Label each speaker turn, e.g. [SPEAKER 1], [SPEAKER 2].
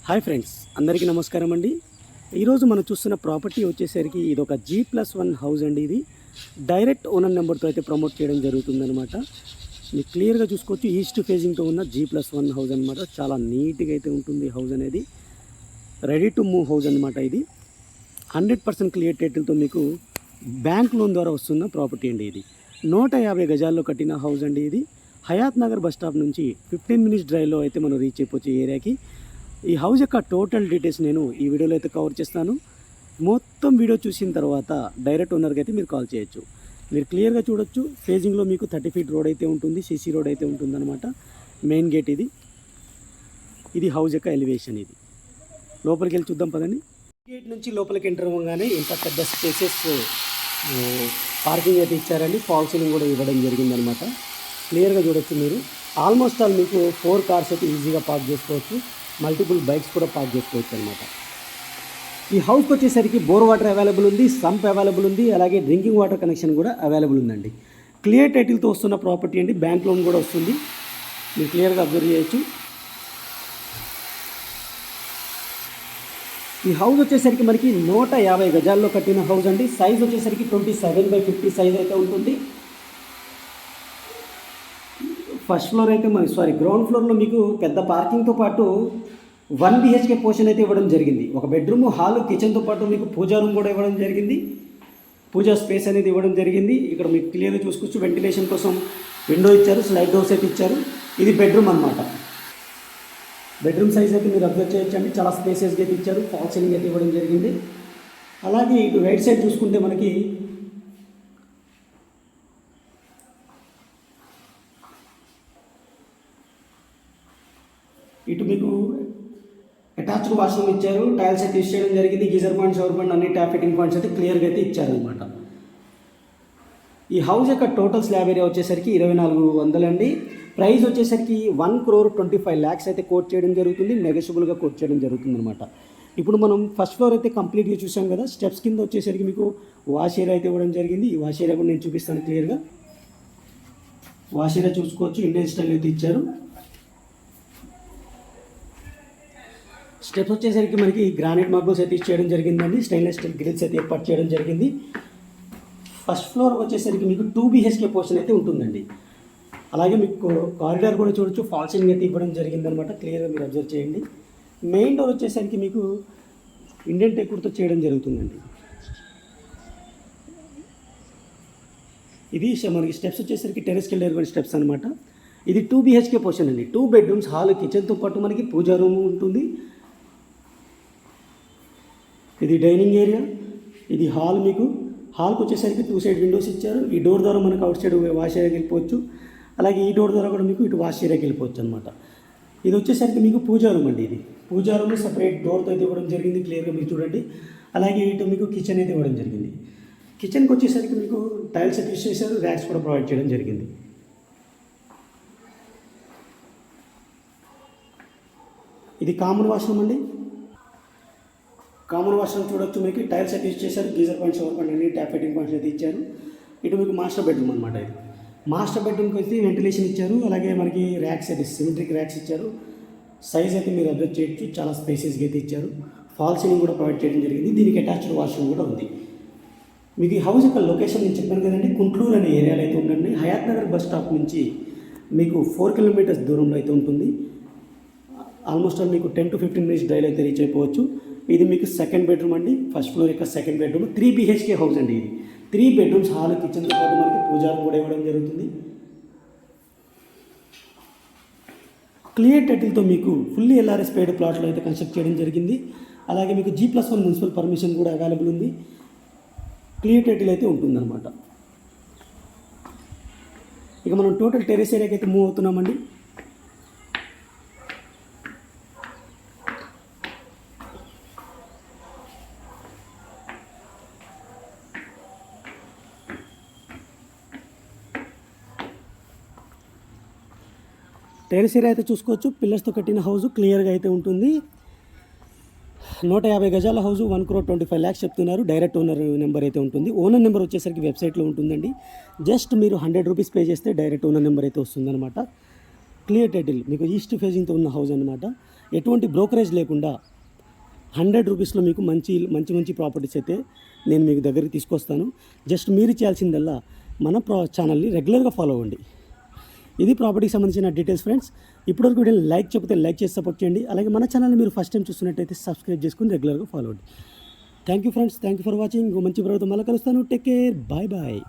[SPEAKER 1] Hi friends, అందరికీ నమస్కారం అండి. ఈరోజు మనం చూస్తున్న ప్రాపర్టీ వచ్చేసరికి ఇది ఒక G+1 హౌస్ అండి. ఇది డైరెక్ట్ ఓనర్ నెంబర్తో అయితే ప్రమోట్ చేయడం జరుగుతుందనమాట. మీకు క్లియర్గా చూసుకోవచ్చు, ఈస్ట్ ఫేజింగ్తో ఉన్న G+1 హౌస్ అనమాట. చాలా నీట్గా అయితే ఉంటుంది హౌస్ అనేది. రెడీ టు మూవ్ హౌస్ అనమాట. ఇది 100% క్లియర్ టైటిల్తో మీకు బ్యాంక్ లోన్ ద్వారా వస్తున్న ప్రాపర్టీ అండి. ఇది 150 గజాల్లో కట్టిన హౌస్ అండి. ఇది హయాత్ నగర్ బస్ స్టాప్ నుంచి 15 మినిట్స్ డ్రైవ్లో అయితే మనం రీచ్ అయిపోవచ్చు ఈ ఏరియాకి. ఈ హౌస్ యొక్క టోటల్ డీటెయిల్స్ నేను ఈ వీడియోలో అయితే కవర్ చేస్తాను. మొత్తం వీడియో చూసిన తర్వాత డైరెక్ట్ ఓనర్కి అయితే మీరు కాల్ చేయొచ్చు. మీరు క్లియర్గా చూడొచ్చు, ఫేజింగ్లో మీకు 30 ఫీట్ రోడ్ అయితే ఉంటుంది, సీసీ రోడ్ అయితే ఉంటుందన్నమాట. మెయిన్ గేట్ ఇది. ఇది హౌస్ యొక్క ఎలివేషన్. ఇది లోపలికి వెళ్ళి చూద్దాం పదండి. గేట్ నుంచి లోపలికి ఎంటర్ అవ్వగానే ఇంత పెద్ద స్పేసెస్ పార్కింగ్ అయితే ఇచ్చారండి. ఫాల్ సీలింగ్ కూడా ఇవ్వడం జరిగిందనమాట. క్లియర్గా చూడొచ్చు మీరు. ఆల్మోస్ట్ ఆల్ మీకు 4 కార్స్ అయితే ఈజీగా పార్క్ చేసుకోవచ్చు. మల్టిపుల్ బైక్స్ కూడా పార్క్ చేసుకోవచ్చు అనమాట. ఈ హౌస్కి వచ్చేసరికి బోర్ వాటర్ అవైలబుల్ ఉంది, సంప్ అవైలబుల్ ఉంది, అలాగే డ్రింకింగ్ వాటర్ కనెక్షన్ కూడా అవైలబుల్ ఉందండి. క్లియర్ టైటిల్తో వస్తున్న ప్రాపర్టీ అండి. బ్యాంక్ లోన్ కూడా వస్తుంది. మీరు క్లియర్గా అబ్జర్వ్ చేయొచ్చు. ఈ హౌస్ వచ్చేసరికి మనకి 150 గజాల్లో కట్టిన హౌస్ అండి. సైజ్ వచ్చేసరికి 27/50 సైజ్ అయితే ఉంటుంది. ఫస్ట్ ఫ్లోర్ అయితే గ్రౌండ్ ఫ్లోర్లో మీకు పెద్ద పార్కింగ్తో పాటు 1 BHK పోర్షన్ అయితే ఇవ్వడం జరిగింది. ఒక బెడ్రూమ్, హాల్, కిచెన్తో పాటు మీకు పూజా రూమ్ కూడా ఇవ్వడం జరిగింది. పూజా స్పేస్ అనేది ఇవ్వడం జరిగింది. ఇక్కడ మీకు క్లియర్గా చూసుకోవచ్చు, వెంటిలేషన్ కోసం విండో ఇచ్చారు, స్లైడ్ డోర్స్ అయితే ఇచ్చారు. ఇది బెడ్రూమ్ అనమాట. బెడ్రూమ్ సైజ్ అయితే మీరు అబ్జర్వ్ చేయొచ్చు అండి. చాలా స్పేసెస్గా అయితే ఇచ్చారు. ఫాల్ సీలింగ్ అయితే ఇవ్వడం జరిగింది. అలాగే ఇటు రైట్ సైడ్ చూసుకుంటే మనకి ఇటు మీకు అటాచ్డ్ వాష్రూమ్ ఇచ్చారు. టైల్స్ అయితే యూస్ చేయడం జరిగింది. గీజర్ పాయింట్, షవర్ పాయింట్, అన్ని ట్యాప్ ఫిట్టింగ్ పాయింట్స్ అయితే క్లియర్గా అయితే ఇచ్చారనమాట. ఈ హౌస్ యొక్క టోటల్ స్లాబ్ ఏరియా వచ్చేసరికి 2400 అండి. ప్రైస్ వచ్చేసరికి 1,25,00,000 అయితే కోట్ చేయడం జరుగుతుంది. నెగోషియబుల్గా కోట్ చేయడం జరుగుతుంది అనమాట. ఇప్పుడు మనం ఫస్ట్ ఫ్లోర్ అయితే కంప్లీట్గా చూసాం కదా. స్టెప్స్ కింద వచ్చేసరికి మీకు వాష్ ఏరియా అయితే ఇవ్వడం జరిగింది. ఈ వాష్ ఏరియా కూడా నేను చూపిస్తాను క్లియర్గా. వాష్ ఏరియా చూసుకోవచ్చు, ఇండియన్ స్టైల్ అయితే ఇచ్చారు. స్టెప్స్ వచ్చేసరికి మనకి గ్రానైట్ మార్బుల్స్ అయితే చేయడం జరిగిందండి. స్టెయిన్లెస్ స్టీల్ గ్రిల్స్ అయితే ఏర్పాటు చేయడం జరిగింది. ఫస్ట్ ఫ్లోర్ వచ్చేసరికి మీకు 2 BHK పోర్షన్ అయితే ఉంటుందండి. అలాగే మీకు కారిడార్ కూడా చూడొచ్చు, ఫాల్ సీలింగ్ అయితే ఇవ్వడం జరిగిందనమాట. క్లియర్గా మీరు అబ్జర్వ్ చేయండి. మెయిన్ డోర్ వచ్చేసరికి మీకు ఇండియన్ టెక్వుడ్తో చేయడం జరుగుతుందండి. ఇది మనకి స్టెప్స్ వచ్చేసరికి టెరెస్కి వెళ్ళే స్టెప్స్ అనమాట. ఇది 2 BHK పోర్షన్ అండి. 2 బెడ్రూమ్స్, హాల్, కిచెన్తో పాటు మనకి పూజా రూమ్ ఉంటుంది. ఇది డైనింగ్ ఏరియా. ఇది హాల్. మీకు హాల్కి వచ్చేసరికి 2 సైడ్ విండోస్ ఇచ్చారు. ఈ డోర్ ద్వారా మనకు అవుట్ సైడ్ వాష్ ఏరియాకి వెళ్ళిపోవచ్చు. అలాగే ఈ డోర్ ద్వారా కూడా మీకు ఇటు వాష్ ఏరియాకి వెళ్ళిపోవచ్చు అనమాట. ఇది వచ్చేసరికి మీకు పూజా రూమ్ అండి. ఇది పూజా రూమ్ సపరేట్ డోర్తో అయితే ఇవ్వడం జరిగింది. క్లియర్గా మీరు చూడండి. అలాగే ఇటు మీకు కిచెన్ అయితే ఇవ్వడం జరిగింది. కిచెన్కి వచ్చేసరికి మీకు టైల్స్ అయితే యూస్ చేశారు, ర్యాక్స్ కూడా ప్రొవైడ్ చేయడం జరిగింది. ఇది కామన్ వాష్రూమ్ అండి. కామన్ వాష్రూమ్ చూడొచ్చు, మీకు టైల్స్ అయితే యూస్ చేశారు. గీజర్ పాయింట్, షవర్ పాయింట్, అన్ని ట్యాప్ ఫిట్టింగ్ పాయింట్స్ అయితే ఇచ్చారు. ఇటు మీకు మాస్టర్ బెడ్రూమ్ అనమాట. ఇది మాస్టర్ బెడ్రూమ్కి అయితే వెంటిలేషన్ ఇచ్చారు. అలాగే మనకి ర్యాక్స్ అయితే సిమెట్రిక్ ర్యాక్స్ ఇచ్చారు. సైజ్ అయితే మీరు అబ్జర్వ్ చేయొచ్చు, చాలా స్పేసెస్గా అయితే ఇచ్చారు. ఫాల్ సీలింగ్ కూడా ప్రొవైడ్ చేయడం జరిగింది. దీనికి అటాచ్డ్ వాష్రూమ్ కూడా ఉంది. మీకు ఈ హౌస్ యొక్క లొకేషన్ నేను చెప్పాను కదండి, కుంట్లూరు అనే ఏరియాలో అయితే ఉండండి. హయాత్ నగర్ బస్ స్టాప్ నుంచి మీకు 4 కిలోమీటర్స్ దూరంలో అయితే ఉంటుంది. ఆల్మోస్ట్ ఆల్ మీకు 10 to 15 మినిట్స్ డ్రైవ్ అయితే రీచ్ అయిపోవచ్చు. ఇది మీకు సెకండ్ బెడ్రూమ్ అండి. ఫస్ట్ ఫ్లోర్ యొక్క సెకండ్ బెడ్రూమ్. 3 BHK హౌస్ అండి. ఇది 3 బెడ్రూమ్స్, హాల్, కిచెన్తో పాటు మనకి పూజా కూడా ఇవ్వడం జరుగుతుంది. క్లియర్ టైటిల్తో మీకు ఫుల్లీ LRS పెయిడ్ ప్లాట్లో అయితే కన్స్ట్రక్ట్ చేయడం జరిగింది. అలాగే మీకు G+1 మున్సిపల్ పర్మిషన్ కూడా అవైలబుల్ ఉంది. క్లియర్ టైటిల్ అయితే ఉంటుందన్నమాట. ఇక మనం టోటల్ టెరెస్ ఏరియాకి అయితే మూవ్ అవుతున్నామండి. టెరెస్ ఏరియా అయితే చూసుకోవచ్చు. పిల్లర్స్తో కట్టిన హౌస్ క్లియర్గా అయితే ఉంటుంది. 150 గజాల హౌస్ 1,25,00,000 చెప్తున్నారు. డైరెక్ట్ ఓనర్ నెంబర్ అయితే ఉంటుంది. ఓనర్ నెంబర్ వచ్చేసరికి వెబ్సైట్లో ఉంటుందండి. జస్ట్ మీరు 100 రూపీస్ పే చేస్తే డైరెక్ట్ ఓనర్ నెంబర్ అయితే వస్తుందన్నమాట. క్లియర్ టైటిల్ మీకు ఈస్ట్ ఫేజింగ్తో ఉన్న హౌస్ అనమాట. ఎటువంటి బ్రోకరేజ్ లేకుండా 100 రూపీస్లో మీకు మంచి మంచి మంచి ప్రాపర్టీస్ అయితే నేను మీకు దగ్గరికి తీసుకొస్తాను. జస్ట్ మీరు చేయాల్సిందల్లా మన ఛానల్ని రెగ్యులర్గా ఫాలో అవ్వండి. ఇది ప్రాపర్టీకి సంబంధించిన డీటెయిల్స్ ఫ్రెండ్స్. ఇప్పటివరకు వీడియోని లైక్ చెప్తే లైక్ చేసి సపోర్ట్ చేయండి. అలాగే మన ఛానల్ని మీరు ఫస్ట్ టైం చూస్తున్నట్టయితే సబ్స్క్రైబ్ చేసుకుని రెగ్యులర్గా ఫాలో అవ్వండి. Thank you friends, thank you for watching. మంచి ప్రభుత్వం మళ్ళీ కలుస్తాను. Take care, bye bye.